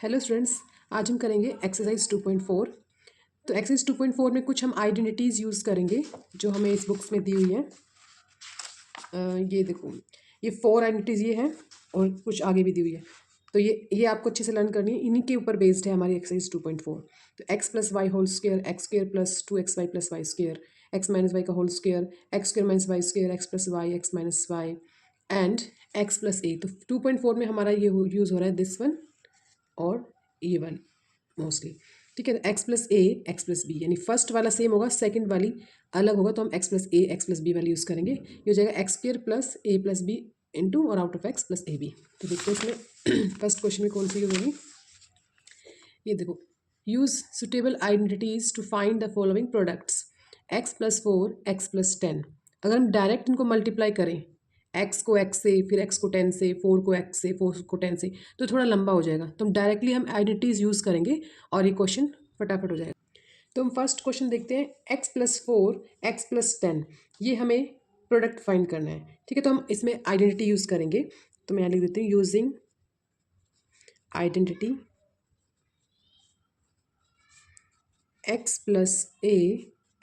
Hello students, आज हम करेंगे एक्सरसाइज 2.4। तो एक्सरसाइज 2.4 में कुछ हम आइडेंटिटीज़ यूज़ करेंगे जो हमें इस बुक्स में दी हुई हैं। ये देखो, ये 4 आइडेंटिटीज़ ये हैं और कुछ आगे भी दी हुई है। तो ये आपको अच्छे से लर्न करनी है, इन्हीं के ऊपर बेस्ड है हमारी एक्सरसाइज 2.4। तो x plus y whole square, x square plus 2xy plus Y square, x minus Y का whole square, x square minus y square, x plus y, x minus y and x plus a. तो 2.4 में हमारा ये use हो रहा है this one और ये वाली मोस्टली। ठीक है, एक्स प्लस ए एक्स प्लस बी, यानी फर्स्ट वाला सेम होगा, सेकंड वाली अलग होगा, तो हम एक्स प्लस ए एक्स प्लस बी वाली यूज़ करेंगे। ये हो जाएगा X square plus A plus B into और out of X plus A B. तो देखते हैं इसमें फर्स्ट क्वेश्चन में कौन सी यूज होगी। ये देखो, use suitable identities to find the following products X plus 4 X plus 10। अगर हम डायरेक्ट इनको मल्टीप्लाई करें, एक्स को एक्स से, फिर एक्स को 10 से, 4 को एक्स से, 4 को 10 से, तो थोड़ा लंबा हो जाएगा। तो हम डायरेक्टली हम आइडेंटिटीज़ यूज़ करेंगे और ये क्वेश्चन फटाफट हो जाएगा। तो हम फर्स्ट क्वेश्चन देखते हैं, एक्स प्लस 4 एक्स प्लस 10, ये हमें प्रोडक्ट फाइंड करना है। ठीक है, तो हम इसमें आइडेंटिटी यूज़ करेंगे। तो मैं यहाँ लिख देती हूँ, यूजिंग आइडेंटिटी एक्स प्लस ए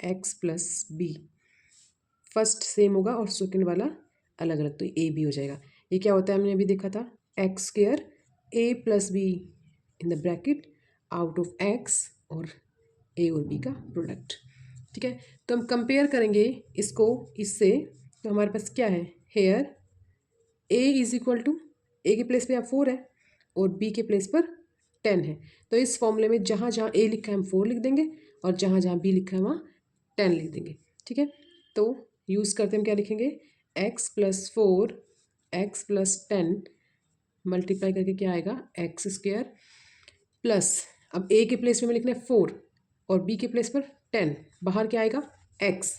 x plus b. First same होगा और सेकेंड वाला अलग अलग, तो ए बी हो जाएगा। ये क्या होता है, हमने अभी देखा था, x square A plus be in the bracket out of x और ए और बी का प्रोडक्ट। ठीक है, तो हम कंपेयर करेंगे इसको इससे। तो हमारे पास क्या है, here a is equal to, a के प्लेस पे आप 4 है और बी के प्लेस पर 10 है। तो इस फॉर्मूले में जहाँ जहाँ ए लिखा है हम 4 लिख देंगे और जहाँ जहाँ बी लिखा है वहाँ 10 लिख देंगे। ठीक है, तो यूज़ करते हम क्या लिखेंगे, x plus 4 X plus 10 multiply करके क्या आएगा, एक्स स्क्वायर प्लस, अब ए के प्लेस पे में लिखना है 4 और बी के प्लेस पर 10, बाहर क्या आएगा एक्स,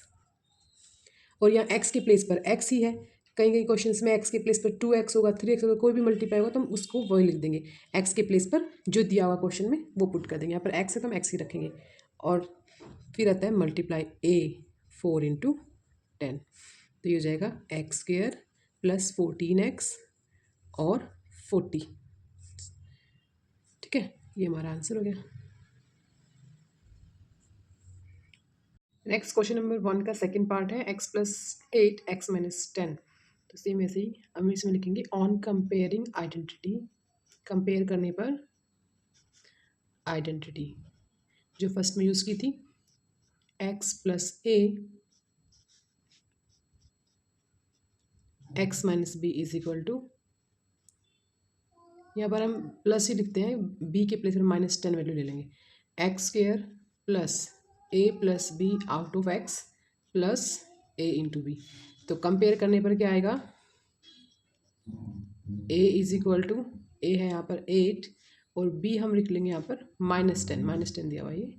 और यहाँ एक्स के प्लेस पर एक्स ही है। कहीं कहीं क्वेश्चंस में एक्स के प्लेस पर 2x होगा, 3x होगा, कोई भी मल्टीप्लाई होगा तो हम उसको वही लिख देंगे, एक्स के प्लेस पर जो दिया हुआ क्वेश्चन में वो पुट कर देंगे। यहाँ पर एक्स है तो हम एक्स ही रखेंगे। और फिर आता है मल्टीप्लाई ए 4 इंटू 10, तो ये हो जाएगा एक्स स्क्वायर प्लस 14x और 40। ठीक है, ये हमारा आंसर हो गया। नेक्स्ट क्वेश्चन नंबर 1 का सेकंड पार्ट है, एक्स प्लस 8 एक्स माइनस 10। तो सेम ऐसे ही हम इसमें लिखेंगे, ऑन कंपेयरिंग आइडेंटिटी, कंपेयर करने पर आइडेंटिटी जो फर्स्ट में यूज़ की थी, X plus A X minus B is equal to, यहाँ पर हम प्लस ही लिखते हैं, बी के प्लेस पर -10 वैल्यू ले लेंगे, X square plus A plus B out of X plus A into B. तो कंपेयर करने पर क्या आएगा, A is equal to, A है यहाँ पर 8 और बी हम लिख लेंगे यहाँ पर -10 दिया हुआ ये,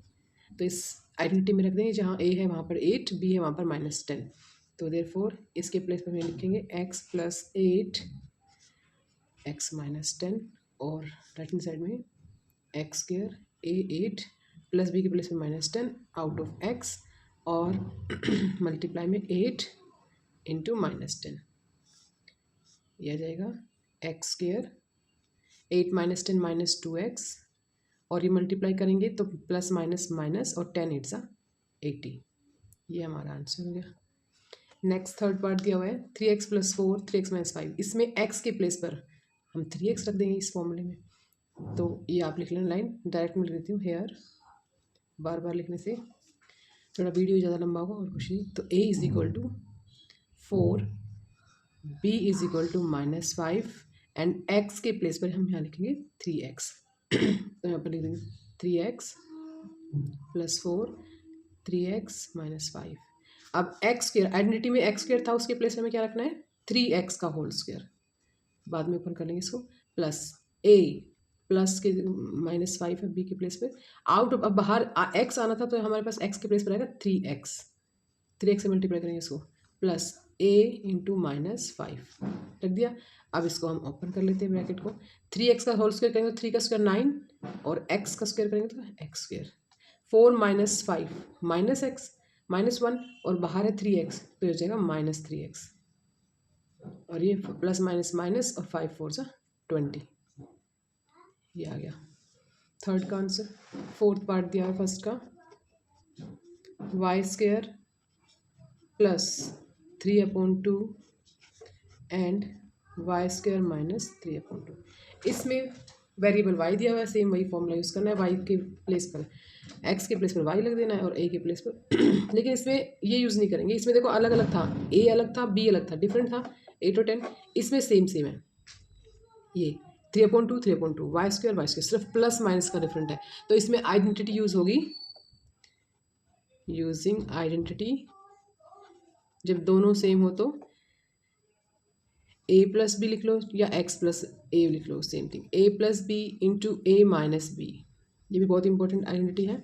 तो इस आइडेंटिटी में रख देंगे, जहाँ ए है वहाँ पर 8, बी है वहाँ पर -10। तो देयरफॉर इसके प्लेस पर हम लिखेंगे एक्स प्लस 8 एक्स माइनस 10 और राइट हैंड साइड में एक्स स्क्वायर ए 8 प्लस बी के प्लेस में -10 आउट ऑफ एक्स और मल्टीप्लाई में 8 इंटू -10, यह आ जाएगा X square 8 minus 10 minus 2x, और ये मल्टीप्लाई करेंगे तो प्लस माइनस माइनस और 10 8 80। ये हमारा आंसर हो गया। नेक्स्ट थर्ड पार्ट दिया हुआ है, 3x प्लस 4 3x माइनस 5। इसमें x के प्लेस पर हम 3x रख देंगे इस फॉर्मूले में। तो ये आप लिख लेना लाइन, डायरेक्ट में लिख देती हूँ, हेयर बार बार लिखने से थोड़ा वीडियो ज़्यादा लंबा होगा और कुछ नहीं। तो a is equal to 4, b is equal to -5 and x के प्लेस पर हम यहाँ लिखेंगे 3x। तो यहाँ पर लिख देंगे 3x प्लस 4 3x माइनस 5। अब एक्स स्क्वायर, आइडेंटिटी में एक्स स्क्वायर था, उसके प्लेस में हमें क्या रखना है, 3x का होल स्क्वायर, बाद में ओपन कर लेंगे इसको, प्लस a प्लस के -5 है बी के प्लेस पे, आउट ऑफ, अब बाहर x आना था तो हमारे पास x के प्लेस पर आएगा 3x से मल्टीप्लाई करेंगे इसको, प्लस a इंटू -5 रख दिया। अब इसको हम ओपन कर लेते हैं ब्रैकेट को, 3x का होल स्क्वायर करेंगे तो 3 का स्क्वायर 9 और x का स्क्वायर करेंगे तो x square, 4 minus 5 minus x -1 और बाहर है 3x तो हो जाएगा -3x, और ये प्लस माइनस माइनस और 5 4 20, ये आ गया। थर्ड का आंसर। फोर्थ पार्ट दिया है फर्स्ट का, Y square plus 3/2 and Y square minus 3/2। इसमें वेरिएबल वाई दिया हुआ है, सेम वही फॉर्मूला यूज़ करना है, वाई के प्लेस पर एक्स के प्लेस पर वाई लग देना है और ए के प्लेस पर लेकिन इसमें ये यूज़ नहीं करेंगे। इसमें देखो अलग अलग था, ए अलग था, बी अलग था, डिफरेंट था 8 और 10। इसमें सेम सेम है, ये 3/2 वाई स्क्वायर सिर्फ प्लस माइनस का डिफरेंट है। तो इसमें आइडेंटिटी यूज़ होगी, यूजिंग आइडेंटिटी। जब दोनों सेम हो तो ए प्लस बी लिख लो या एक्स प्लस ए लिख लो, same thing. A plus B into a minus B, ये भी बहुत इंपॉर्टेंट आइडेंटिटी है।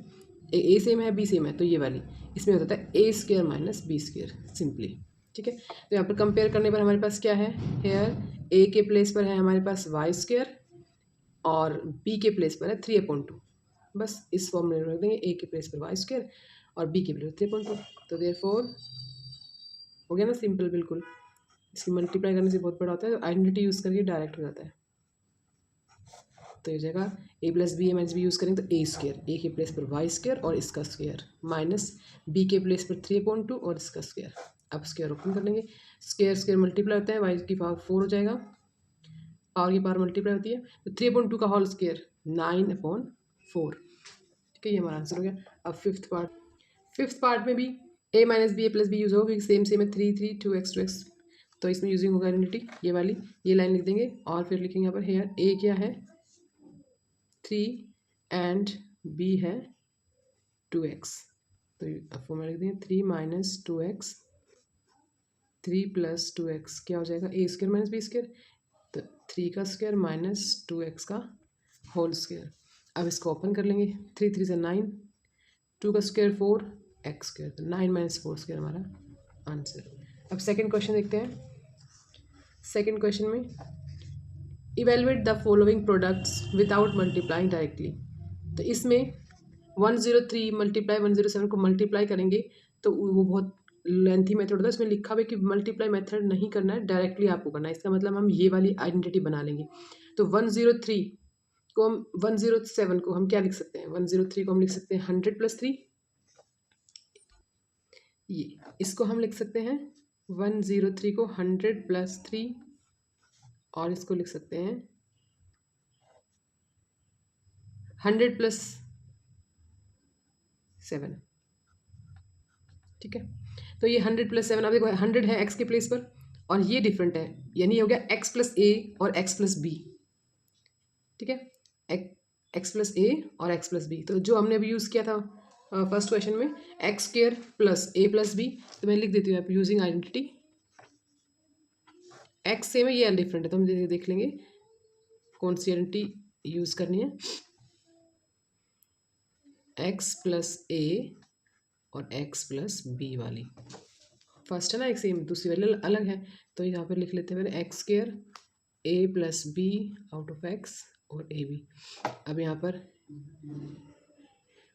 ए सेम है, बी सेम है, तो ये वाली इसमें होता है a square minus b square simply. ठीक है, तो यहाँ पर कंपेयर करने पर हमारे पास क्या है, हेयर ए के प्लेस पर है हमारे पास वाई स्क्वायर और बी के प्लेस पर है 3/2। बस इस फॉर्म में रख देंगे, ए के प्लेस पर वाई स्क्वायर और बी के प्लेस पर 3/2। तो देयरफॉर हो गया ना सिंपल बिल्कुल। इसकी मल्टीप्लाई करने से बहुत बड़ा होता है, तो आइडेंटिटी यूज़ करके डायरेक्ट हो जाता है। तो ये जगह ए प्लस बी ए माइनस बी यूज़ करेंगे तो ए स्क्वायर, ए के प्लेस पर वाई स्क्वायर और इसका स्क्वायर माइनस बी के प्लेस पर 3/2 और इसका स्क्वायर। अब स्क्वायर ओपन कर लेंगे, स्क्वायर स्क्वायर मल्टीप्लाई होता है, वाई की पावर 4 हो जाएगा, पावर की पावर मल्टीप्लाई होती है, तो 3/2 का होल स्क्वायर 9/4। ठीक है, ये हमारा आंसर हो गया। अब फिफ्थ पार्ट में भी ए माइनस बी ए प्लस बी यूज़ होगा, क्योंकि सेम सेम है 3 2x 2x, तो इसमें यूजिंग होगा आइडेंटिटी, ये वाली ये लाइन लिख देंगे और फिर लिखेंगे यहाँ पर हेयर ए क्या है 3 एंड बी है 2x। तो फॉर्मूला लिख देंगे 3 माइनस 2x 3 प्लस 2x क्या हो जाएगा, ए स्क्वायर माइनस बी स्क्वायर, तो 3 का स्क्वायर माइनस 2x का होल स्क्वायर। अब इसको ओपन कर लेंगे, 3 3 से 9, 2 का स्क्वायर 4 एक्स स्क्वायर, तो 9 माइनस 4 स्क्वायर हमारा आंसर। अब सेकंड क्वेश्चन देखते हैं। सेकंड क्वेश्चन में evaluate the following products without multiplying directly. तो इसमें 103 मल्टीप्लाई 107 को मल्टीप्लाई करेंगे तो वो बहुत लेंथी मेथड होता है। इसमें लिखा हुआ है कि मल्टीप्लाई मेथड नहीं करना है, डायरेक्टली आपको करना है। इसका मतलब हम ये वाली आइडेंटिटी बना लेंगे। तो 103 को हम 107 को हम क्या लिख सकते हैं, 103 को हम लिख सकते हैं 100 + 3, ये इसको हम लिख सकते हैं 103 को 100 + 3 और इसको लिख सकते हैं 100 + 7। ठीक है, तो ये 100 + 7, अब देखो 100 है एक्स के प्लेस पर और ये डिफरेंट है, यानी हो गया x + a और x + b। ठीक है, x + a और x + b। तो जो हमने अभी यूज़ किया था फर्स्ट क्वेश्चन में x² + a + b, तो मैं लिख देती हूँ यूजिंग आइडेंटिटी। x सेम है, ये डिफरेंट है, तो हम देख लेंगे कौन सी आइडेंटिटी यूज़ करनी है। x + a और x + b वाली फर्स्ट है ना, एक सेम, दूसरी वाली अलग है, तो यहाँ पर लिख लेते हैं मैंने x² a + b out of x और a b। अब यहाँ पर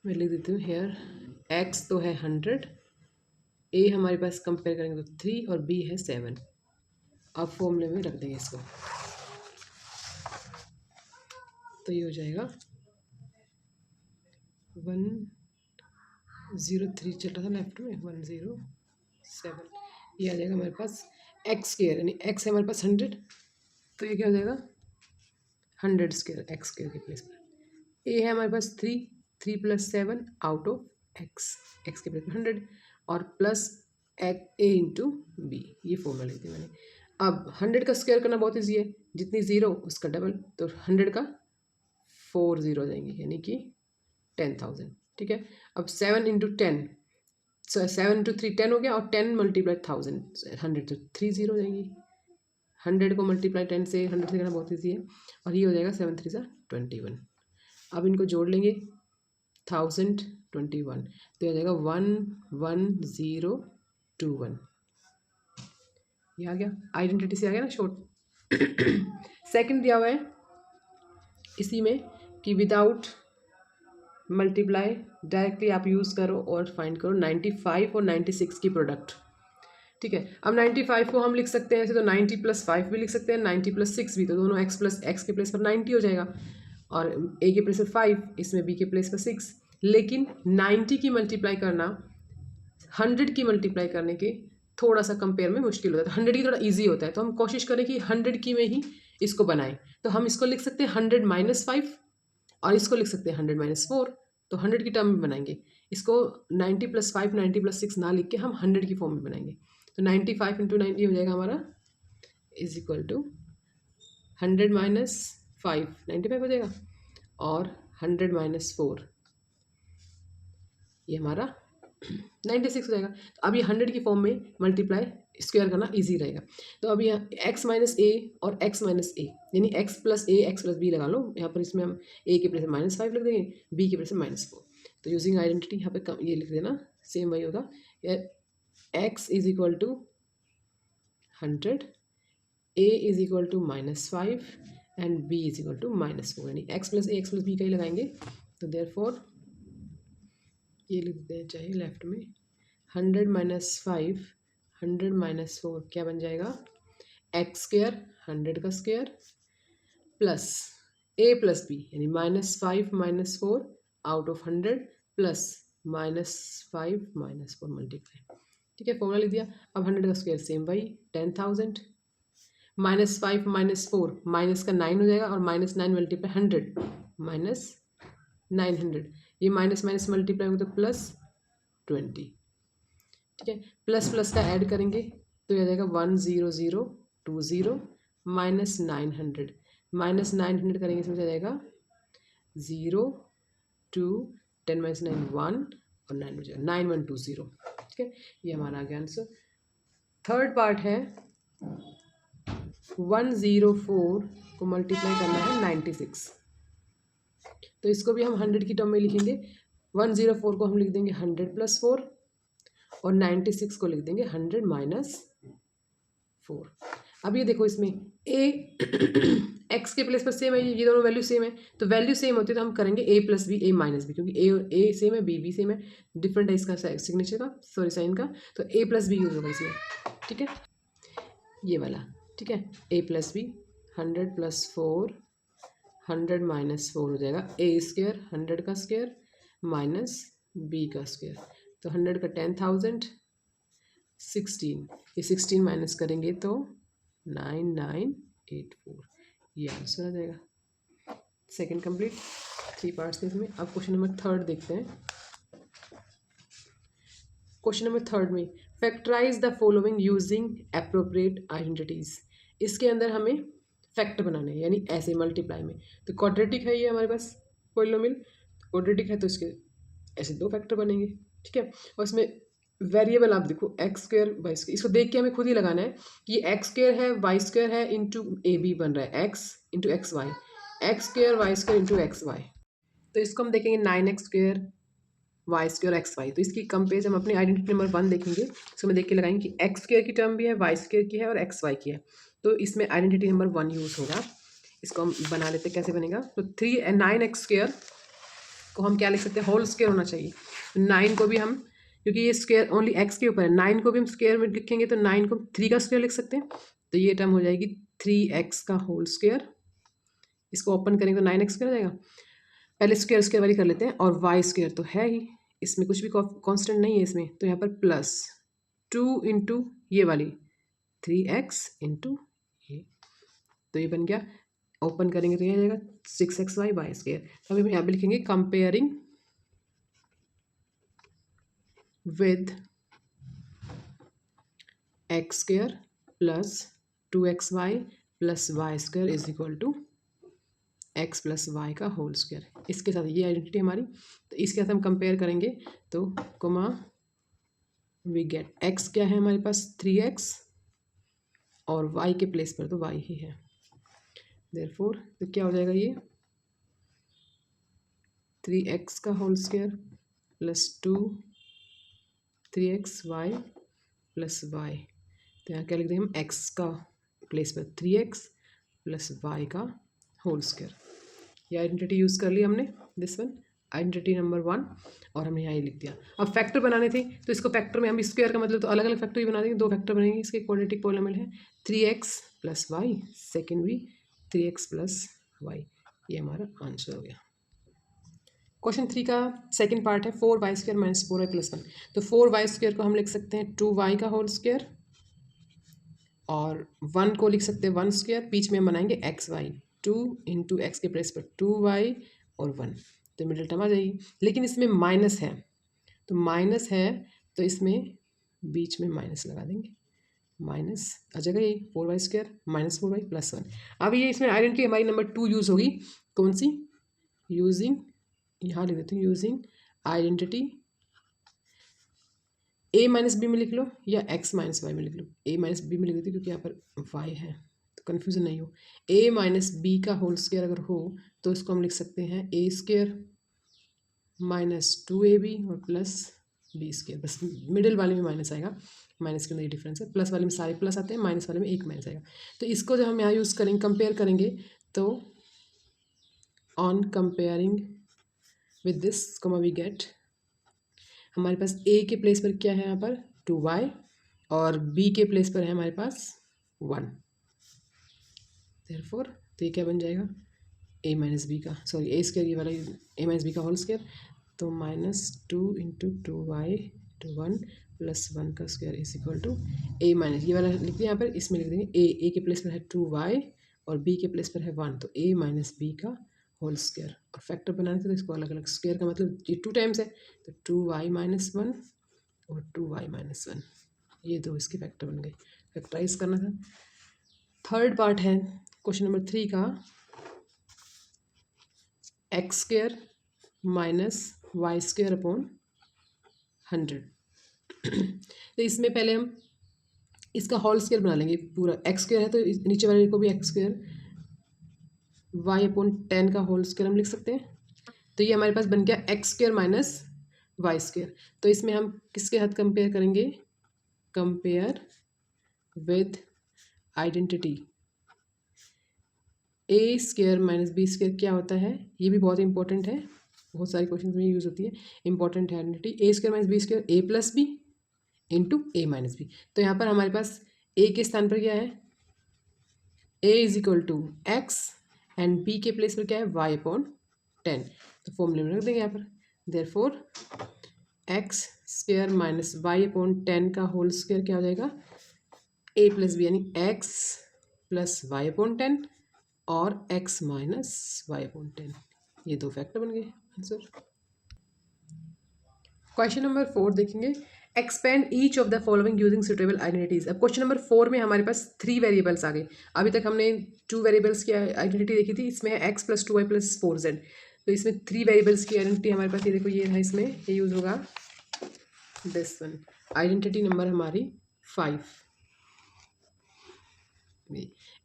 मैं लिख देती हूँ हेयर x तो है 100, a हमारे पास कंपेयर करेंगे तो 3 और b है 7। अब फॉर्मूले में रख देंगे इसको, तो ये हो जाएगा 103 चल रहा था लेफ्ट में, 107, ये आ जाएगा हमारे पास x², यानी x है हमारे पास 100, तो ये क्या हो जाएगा 100² x² के प्लेस पर। a है हमारे पास 3 + 7 आउट ऑफ x के प्लेस पर 100 और प्लस a इंटू b, ये फॉर्मूला लिख दिया मैंने। अब 100 का स्क्वायर करना बहुत ईजी है, जितनी ज़ीरो उसका डबल, तो 100 का 4 ज़ीरो जाएंगे, यानी कि 10,000। ठीक है, अब 7 × 10, 7 × 3 10 हो गया और 10 × 1000 100, तो 3 ज़ीरो जाएंगी। 100 को मल्टीप्लाई 10 से 100 से करना बहुत ईजी है, और ये हो जाएगा 7 3 = 21। अब इनको जोड़ लेंगे 1021, तो हो जाएगा 11021, ये आ गया, आइडेंटिटी से आ गया ना शॉर्ट। सेकंड दिया हुआ है इसी में कि विदाउट मल्टीप्लाई डायरेक्टली आप यूज़ करो और फाइंड करो 95 और 96 की प्रोडक्ट। ठीक है, अब 95 को हम लिख सकते हैं ऐसे, तो 90 + 5 भी लिख सकते हैं, 90 + 6 भी, तो दोनों x के प्लेस पर 90 हो जाएगा। और ए के प्लेस पर 5, इसमें बी के प्लेस पर 6। लेकिन 90 की मल्टीप्लाई करना 100 की मल्टीप्लाई करने के थोड़ा सा कंपेयर में मुश्किल होता है। 100 की थोड़ा इजी होता है, तो हम कोशिश करें कि 100 की में ही इसको बनाएं। तो हम इसको लिख सकते हैं 100 - 5 और इसको लिख सकते हैं 100 - 4। तो 100 की टर्म में बनाएंगे इसको। 90 + 5 90 + 6 ना लिख के हम 100 की फॉर्म में बनाएंगे। तो 95 × 90 हो जाएगा हमारा इज इक्वल टू 100 - 5 95 हो जाएगा, और 100 - 4 ये हमारा 96 हो जाएगा। तो अब ये 100 की फॉर्म में मल्टीप्लाई स्क्वायर करना इजी रहेगा। तो अब यहाँ x - a और x - a यानी x + a x + b लगा लो यहाँ पर। इसमें हम a के प्लेस में -5 लिख देंगे, b के प्लेस में -4। तो यूजिंग आइडेंटिटी यहाँ पे ये लिख देना, सेम वही होगा। x is equal to 100, a is equal to -5 and b is equal to -4, यानी x + a x + b का ही लगाएंगे। तो देयरफॉर ये लिख देते हैं चाहे लेफ्ट में 100 - 5 100 - 4 क्या बन जाएगा, x² 100 का स्क्वायर प्लस a + b यानी -5 - 4 आउट ऑफ 100 प्लस -5 - 4 मल्टीप्लाई। ठीक है, फॉर्मूला लिख दिया। अब 100 का स्क्वायर सेम वही 10,000, -5 - 4 माइनस का 9 हो जाएगा, और -9 मल्टीप्लाई 100 -900, ये माइनस माइनस मल्टीप्लाई होगा तो +20। ठीक है, प्लस प्लस का ऐड करेंगे तो यह जाएगा 10020 -900 -900 करेंगे इसमें जाएगा 0 2 10 - 9 1 और 9 हो जाएगा 9120। ठीक है, ये हमारा आ गया आंसर। थर्ड पार्ट है 104 को मल्टीप्लाई करना है 96। तो इसको भी हम 100 की टर्म में लिखेंगे। 104 को हम लिख देंगे 100 + 4 और 96 को लिख देंगे 100 - 4। अब ये देखो इसमें a x के प्लेस पर सेम है, ये दोनों वैल्यू सेम है। तो वैल्यू सेम होती है तो हम करेंगे a + b a - b, क्योंकि a सेम है b सेम है, डिफरेंट है इसका सिग्नेचर का, सॉरी साइन का। तो a + b यूज होगा इसमें। ठीक है, ये वाला। ठीक है, a + b 100 + 4 100 - 4 हो जाएगा a² 100 का स्क्वायर माइनस b का स्क्वायर। तो 100 का 10,000 16, ये 16 माइनस करेंगे तो 9984, ये आंसर आ जाएगा। सेकंड कंप्लीट, 3 पार्ट्स थे इसमें। अब क्वेश्चन नंबर 3 देखते हैं। क्वेश्चन नंबर 3 में factorise the following using appropriate identities. इसके अंदर हमें फैक्टर बनाने हैं, यानी ऐसे मल्टीप्लाई में। तो क्वाड्रेटिक है ये हमारे पास पॉलिनोमियल, क्वाड्रेटिक है तो इसके ऐसे 2 फैक्टर बनेंगे। ठीक है, और इसमें वेरिएबल आप देखो x² y², इसको देख के हमें खुद ही लगाना है कि x² है y² है इंटू AB बन रहा है x into XY, x² y² into XY। तो इसको हम देखेंगे 9x² y² XY। तो इसकी कंपेयर हम अपनी आइडेंटिटी नंबर 1 देखेंगे, इसको मैं देख के लगाएंगे कि x² की टर्म भी है, y² की है और XY की है। तो इसमें आइडेंटिटी नंबर 1 यूज़ होगा। इसको हम बना लेते हैं, कैसे बनेगा। तो 9x² को हम क्या लिख सकते हैं, होल स्क्वायर होना चाहिए। 9 को भी हम, क्योंकि ये स्क्वायर ओनली x के ऊपर है, 9 को भी हम स्क्वायर में लिखेंगे तो 9 को 3 का स्क्वायर लिख सकते हैं। तो ये टर्म हो जाएगी 3x का होल स्क्वायर। इसको ओपन करेंगे तो 9x स्क्वायर हो जाएगा। पहले स्क्वायर वाली कर लेते हैं, और y² तो है ही, इसमें कुछ भी कांस्टेंट नहीं है इसमें। तो यहाँ पर +2 इंटू ये वाली 3x इंटू ये, तो ये बन गया। ओपन करेंगे तो ये आ जाएगा 6xy y²। तो हम यहाँ पे लिखेंगे comparing with x² + 2xy + y² is equal to x + y का होल स्क्वायर। इसके साथ ये आइडेंटिटी हमारी, तो इसके साथ हम कंपेयर करेंगे तो कोमा वी गेट x क्या है हमारे पास 3x, और y के प्लेस पर तो y ही है। देयरफॉर तो क्या हो जाएगा, ये 3x का whole square plus 2 3xy + y। तो यहाँ क्या लिख देंगे हम, x का प्लेस पर 3x + y का होल स्क्वायर। ये आइडेंटिटी यूज़ कर ली हमने, दिस वन आइडेंटिटी नंबर 1, और हमने यहाँ ही लिख दिया। अब फैक्टर बनाने थे तो इसको फैक्टर में हम स्क्वायर का मतलब तो अलग अलग फैक्टर ही बना देंगे। 2 फैक्टर बनेंगे इसके। क्वाड्रेटिक पॉलिनोमियल है 3x + y, सेकेंड भी 3x + y, ये हमारा आंसर हो गया। क्वेश्चन 3 का सेकंड पार्ट है 4y² - 4y+1। तो 4y² को हम लिख सकते हैं 2y का होल स्क्वायर और 1 को लिख सकते हैं 1 स्क्वायर, बीच में हम बनाएंगे xy, 2 इंटू एक्स के प्लेस पर 2y और 1, तो मिडिल टर्म आ जाएगी। लेकिन इसमें माइनस है, तो माइनस है तो इसमें बीच में माइनस लगा देंगे, माइनस आ जाएगा यही 4y² - 4y+1। अब ये इसमें आइडेंटिटी हमारी नंबर 2 यूज़ होगी, कौन सी? यूजिंग, यहाँ लिख देती हूँ, using identity a minus B में लिख लो या x माइनस वाई में लिख लो। a माइनस बी में लिख देती क्योंकि यहाँ पर y है तो कन्फ्यूज़न नहीं हो। a माइनस बी का होल स्क्वायर अगर हो तो इसको हम लिख सकते हैं a² - 2ab और प्लस b², बस मिडिल वाले में माइनस आएगा, माइनस के अंदर ये डिफरेंस है, प्लस वाले में सारे प्लस आते हैं, माइनस वाले में एक माइनस आएगा। तो इसको जब हम यहाँ यूज़ करेंगे, कंपेयर करेंगे, तो on comparing with this comma we get, हमारे पास a के प्लेस पर क्या है यहाँ पर 2y और b के प्लेस पर है हमारे पास 1, देयरफॉर तो ये क्या बन जाएगा a माइनस बी का, सॉरी a², ये वाला a माइनस बी का होल स्क्वायर, तो -2 इंटू 2y टू 1 प्लस 1 का square is equal to a minus, ये वाला लिख दिया यहाँ पर, इसमें लिख देंगे a के प्लेस पर है 2y और b के प्लेस पर है 1, तो a माइनस बी का होल स्क्वायर, और फैक्टर बनाने से तो इसको अलग अलग, स्क्वायर का मतलब ये 2 टाइम्स है, तो 2y - 1 और 2y - 1, ये दो इसके फैक्टर बन गए, फैक्टराइज करना था। थर्ड पार्ट है क्वेश्चन नंबर 3 का x² - y² अपॉन 100। तो इसमें पहले हम इसका होल स्क्वायर बना लेंगे, पूरा x² है तो नीचे वाले को भी x² y/10 का होल स्क्वायर हम लिख सकते हैं, तो ये हमारे पास बन गया x² - y²। तो इसमें हम किसके साथ कंपेयर करेंगे, compare with identity a² - b² क्या होता है, ये भी बहुत इंपॉर्टेंट है, बहुत सारे क्वेश्चन में यूज़ होती है, इंपॉर्टेंट है identity a² - b² a+b into a minus B. तो यहाँ पर हमारे पास a के स्थान पर क्या है, a is equal to X and b के प्लेस पर क्या है y/10, तो फॉर्मूले में रख देंगे यहाँ पर, देयरफॉर x² - y/10 का होल स्क्वायर क्या हो जाएगा a + b, यानी x + y/10 और x - y/10, ये दो फैक्टर बन गए आंसर। क्वेश्चन नंबर 4 देखेंगे, expand each of the following using suitable identities. अब क्वेश्चन नंबर 4 में हमारे पास 3 वेरिएबल्स आ गए, अभी तक हमने 2 वेरिएबल्स की आइडेंटिटी देखी थी, इसमें है x + 2y + 4z, तो इसमें 3 वेरिएबल्स की आइडेंटिटी हमारे पास, ये देखो ये है, इसमें ये यूज़ होगा दिस वन, आइडेंटिटी नंबर हमारी 5,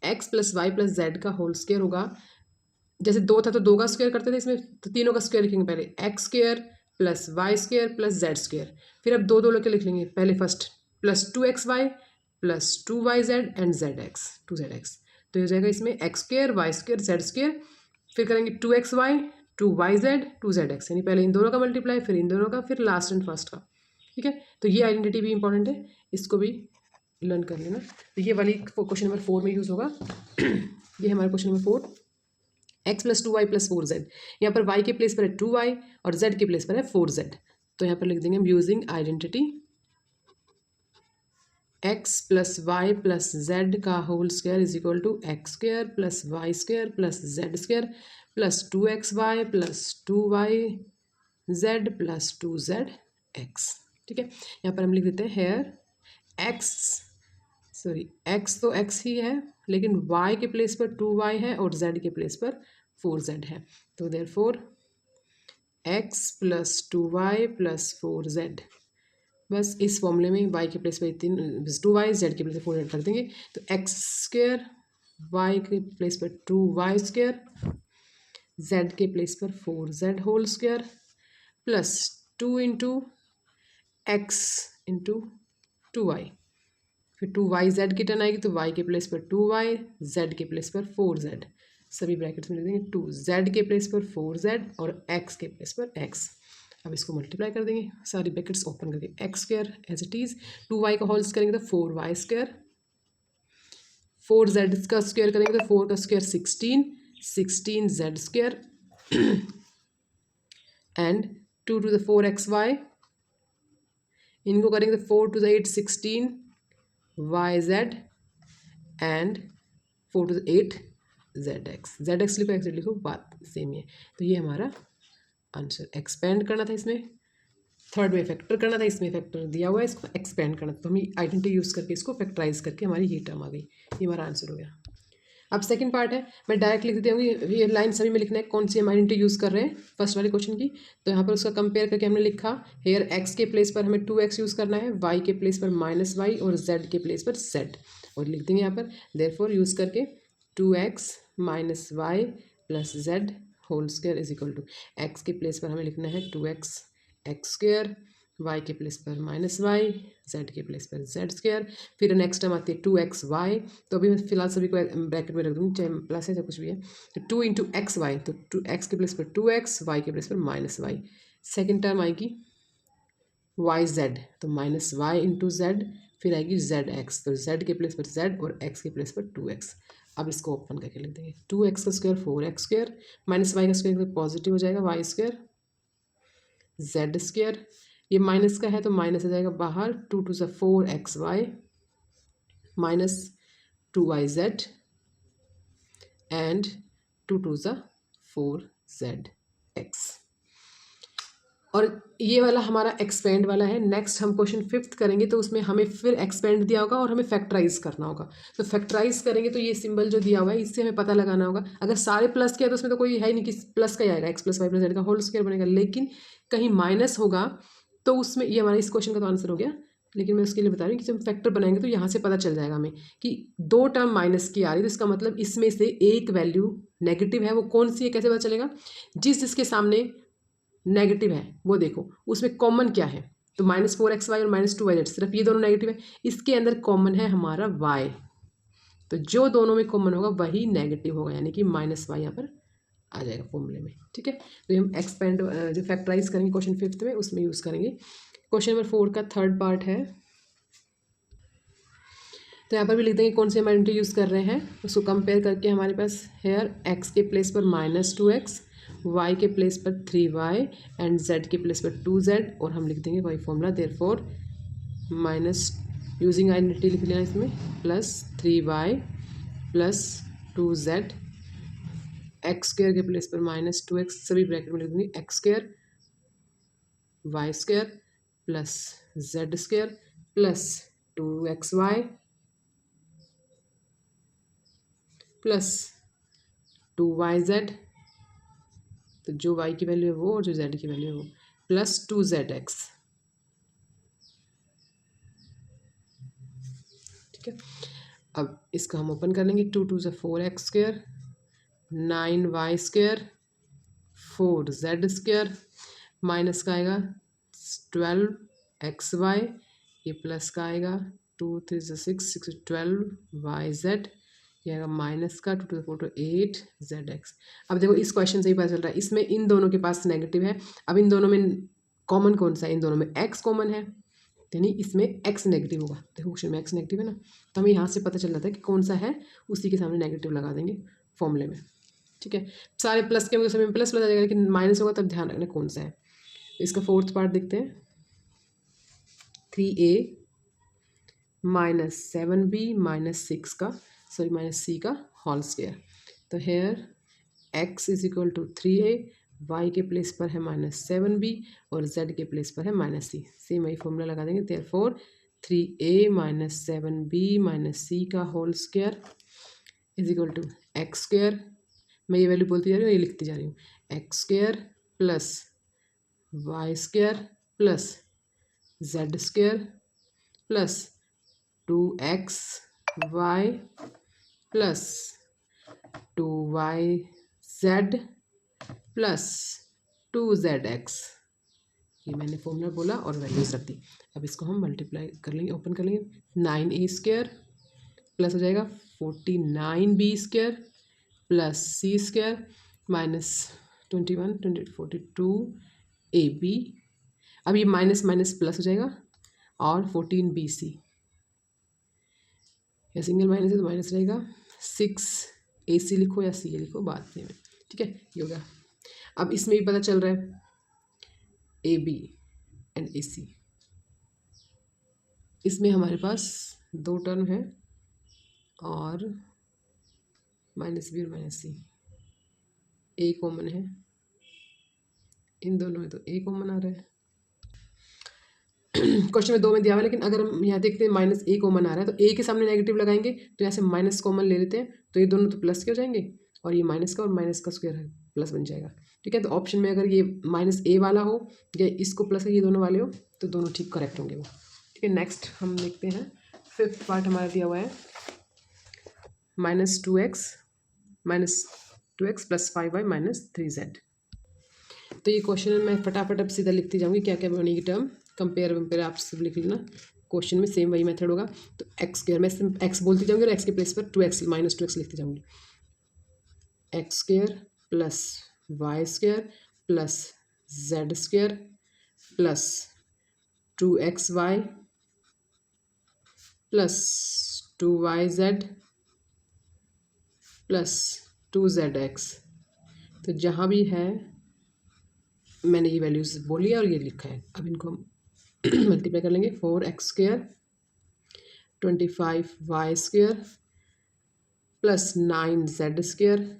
x + y + z का होल स्क्वायर होगा, जैसे 2 था तो 2 का स्क्वायर करते थे, इसमें तो तीनों का स्क्वायर लिखेंगे, पहले x² + y² + z², फिर अब 2 लेके लिख लेंगे, पहले first +2xy + 2yz and zx 2zx, तो हो जाएगा इसमें x² y² z², फिर करेंगे 2xy 2yz 2zx, यानी पहले इन दोनों का मल्टीप्लाई, फिर इन दोनों का, फिर लास्ट एंड फर्स्ट का, ठीक है। तो ये आइडेंटिटी भी इंपॉर्टेंट है, इसको भी लर्न कर लेना। तो ये वाली क्वेश्चन नंबर 4 में यूज़ होगा। ये हमारा question number 4, x + 2y + 4z, यहाँ पर y के प्लेस पर है 2y और z के प्लेस पर है 4z, तो यहाँ पर लिख देंगे हम using identity x + y + z का whole square is equal to x² + y² + z² + 2xy + 2yz + 2zx, ठीक है। यहाँ पर हम लिख देते हैं हेयर x तो x ही है, लेकिन y के प्लेस पर 2y है और z के प्लेस पर 4z है, तो देयरफॉर x + 2y + 4z, बस इस फॉर्मूले में y के प्लेस पर 2y, z के प्लेस पर 4z रख देंगे, तो x² y के प्लेस पर 2y², z के प्लेस पर 4z whole square plus 2 into x into 2y, फिर 2yz की टर्न आएगी तो y के प्लेस पर 2y, z के प्लेस पर 4z, सभी ब्रैकेट्स में लिख देंगे 2z के प्लेस पर 4z और x के प्लेस पर x। अब इसको मल्टीप्लाई कर देंगे, सारी ब्रैकेट्स ओपन करके x² as it is, 2y का होल करेंगे तो 4y², 4z का स्क्वायर करेंगे तो 4 का square 16, 16z² and 2 to the 4xy, इनको करेंगे तो 4 to the 8 16yz and 4 to the 8 zx। zx लिखो, x लिखो, बात सेम ही है। तो ये हमारा आंसर। एक्सपेंड करना था इसमें, थर्ड में फैक्टर करना था, इसमें फैक्टर दिया हुआ है, इसको एक्सपेंड करना था, तो हम आइडेंटिटी यूज़ करके इसको फैक्टराइज करके हमारी ये टर्म आ गई। ये हमारा आंसर हो गया। अब सेकंड पार्ट है, मैं डायरेक्ट लिख देती हूँ, ये लाइन सभी में लिखना है कौन सी हम आइडेंटिटी यूज़ कर रहे हैं फर्स्ट वाले क्वेश्चन की। तो यहाँ पर उसका कंपेयर करके हमने लिखा हेयर एक्स के प्लेस पर हमें 2x यूज़ करना है, वाई के प्लेस पर -y और z के प्लेस पर z, और लिख देंगे यहाँ पर देयरफॉर यूज़ करके 2x - y + z whole square is equal to, X के प्लेस पर हमें लिखना है 2x x², y के प्लेस पर -y, z के प्लेस पर z²। फिर नेक्स्ट टर्म आती है 2xy, तो अभी मैं फिलहाल सभी को ब्रैकेट में रख दूँगी, चाहे प्लस है चाहे कुछ भी है। तो 2 × xy, तो 2x के प्लेस पर 2x, y के प्लेस पर -y। सेकेंड टर्म आएगी yz, तो -y × z, फिर आएगी zx, तो z के प्लेस पर z और x के प्लेस पर 2x। अब इसको ओपन करके लिख देंगे, 2x² 4x², -y का स्क्वायर पॉजिटिव हो जाएगा, y², z², ये माइनस का है तो माइनस आ जाएगा बाहर, 2 to the 4xy -2yz and 2 to the 4zx। और ये वाला हमारा एक्सपेंड वाला है। नेक्स्ट हम क्वेश्चन 5th करेंगे, तो उसमें हमें फिर एक्सपेंड दिया होगा और हमें फैक्टराइज करना होगा। तो फैक्टराइज करेंगे तो ये सिंबल जो दिया हुआ है इससे हमें पता लगाना होगा। अगर सारे प्लस किया तो उसमें तो कोई है नहीं कि प्लस का ही आएगा, x + y + z का होल स्क्वायर बनेगा, लेकिन कहीं माइनस होगा तो उसमें ये हमारा इस क्वेश्चन का तो आंसर हो गया। लेकिन मैं उसके लिए बता रही हूँ कि जब फैक्टर बनाएंगे तो यहाँ से पता चल जाएगा हमें कि 2 टर्म माइनस की आ रही है, तो इसका मतलब इसमें से एक वैल्यू नेगेटिव है, वो कौन सी है कैसे पता चलेगा? जिसके सामने नेगेटिव है वो देखो उसमें कॉमन क्या है, तो -4xy और -2yz, सिर्फ ये दोनों नेगेटिव है, इसके अंदर कॉमन है हमारा y, तो जो दोनों में कॉमन होगा वही नेगेटिव होगा, यानी कि -y यहाँ पर आ जाएगा फॉर्मूले में। ठीक है, तो हम एक्सपेंड जो फैक्टराइज करेंगे क्वेश्चन 5th में उसमें यूज़ करेंगे। क्वेश्चन नंबर 4 का थर्ड पार्ट है, तो यहाँ पर भी लिख देंगे कौन सी हम आइडेंटिटी यूज़ कर रहे हैं, उसको कंपेयर करके हमारे पास हेयर x के प्लेस पर -2x, y के प्लेस पर 3y एंड z के प्लेस पर 2z, और हम लिख देंगे वही formula, therefore minus using identity लिख लेना इसमें, +3y + 2z, x² के प्लेस पर -2x, सभी ब्रैकेट में लिख देंगे, x² y² + z² + 2xy + 2yz, तो जो y की वैल्यू है वो और जो z की वैल्यू है वो, +2zx। ठीक है, अब इसका हम ओपन कर लेंगे, 2 to the 4x², 9y², 4z², minus का आएगा 12xy, ये प्लस का आएगा 2 3 6 6 12yz, ये आएगा माइनस का 2 to the 4 to 8zx। अब देखो इस क्वेश्चन से ही पता चल रहा है, इसमें इन दोनों के पास नेगेटिव है। अब इन दोनों में कॉमन कौन सा है? इन दोनों में x कॉमन है, यानी इसमें x नेगेटिव होगा। देखो क्वेश्चन में x नेगेटिव है ना, तो हमें यहाँ से पता चल जाता है कि कौन सा है, उसी के सामने नेगेटिव लगा देंगे फॉर्मूले में। ठीक है, सारे प्लस के होंगे समय में प्लस आ जाएगा, लेकिन माइनस होगा तब ध्यान रखना कौन सा है। इसका फोर्थ पार्ट देखते हैं, 3a - 7b - 6 का -c का होल स्क्वायर। तो here x is equal to 3a, y के प्लेस पर है -7b और z के प्लेस पर है -c। सेम वही फॉर्मूला लगा देंगे, देयरफॉर 3a - 7b - c का whole square is equal to x², मैं ये वैल्यू बोलती जा रही हूँ, ये लिखती जा रही हूँ, x² + y² + z² + 2xy + 2yz + 2zx। ये मैंने फॉर्मूला बोला और वैल्यूज रख दी। अब इसको हम मल्टीप्लाई कर लेंगे, ओपन कर लेंगे, 9a² प्लस हो जाएगा 49b² + c² -21 28 42ab। अब ये माइनस माइनस प्लस हो जाएगा और 14bc, या सिंगल माइनस है तो माइनस रहेगा, 6 ए सी लिखो या सी ए लिखो बाद में, ठीक है। ये हो गया। अब इसमें भी पता चल रहा है ए बी एंड ए सी, इसमें हमारे पास दो टर्म है और माइनस बी और माइनस सी, ए कॉमन है इन दोनों में, तो ए कॉमन आ रहा है। क्वेश्चन में दो में दिया हुआ है, लेकिन अगर हम यहाँ देखते हैं माइनस ए कॉमन आ रहा है तो ए के सामने नेगेटिव लगाएंगे तो यहाँ से माइनस कॉमन ले लेते हैं, तो ये दोनों तो प्लस के हो जाएंगे और ये माइनस का और माइनस का स्क्वायर है प्लस बन जाएगा, ठीक है। तो ऑप्शन में अगर ये माइनस ए वाला हो या इसको प्लस ये दोनों वाले हो तो दोनों ठीक करेक्ट होंगे वो, ठीक है। नेक्स्ट हम देखते हैं फिफ्थ पार्ट हमारा दिया हुआ है -2x plus 5y minus 3z। तो ये क्वेश्चन मैं फटाफट अब सीधा लिखती जाऊंगी क्या क्या बनेगी टर्म, कंपेयर वम्पेयर आप सब लिख लेना, क्वेश्चन में सेम वही मेथड होगा। तो एक्स स्क्वायर मैं एक्स बोलती जाऊंगी और एक्स के प्लेस पर 2x -2x लिखती जाऊंगी, X square plus Y square plus Z square plus 2xy plus 2yz plus 2zx। तो जहाँ भी है मैंने ये वैल्यूज बोली है और ये लिखा है, अब इनको हम मल्टीप्लाई कर लेंगे। 4x square 25y square plus 9z square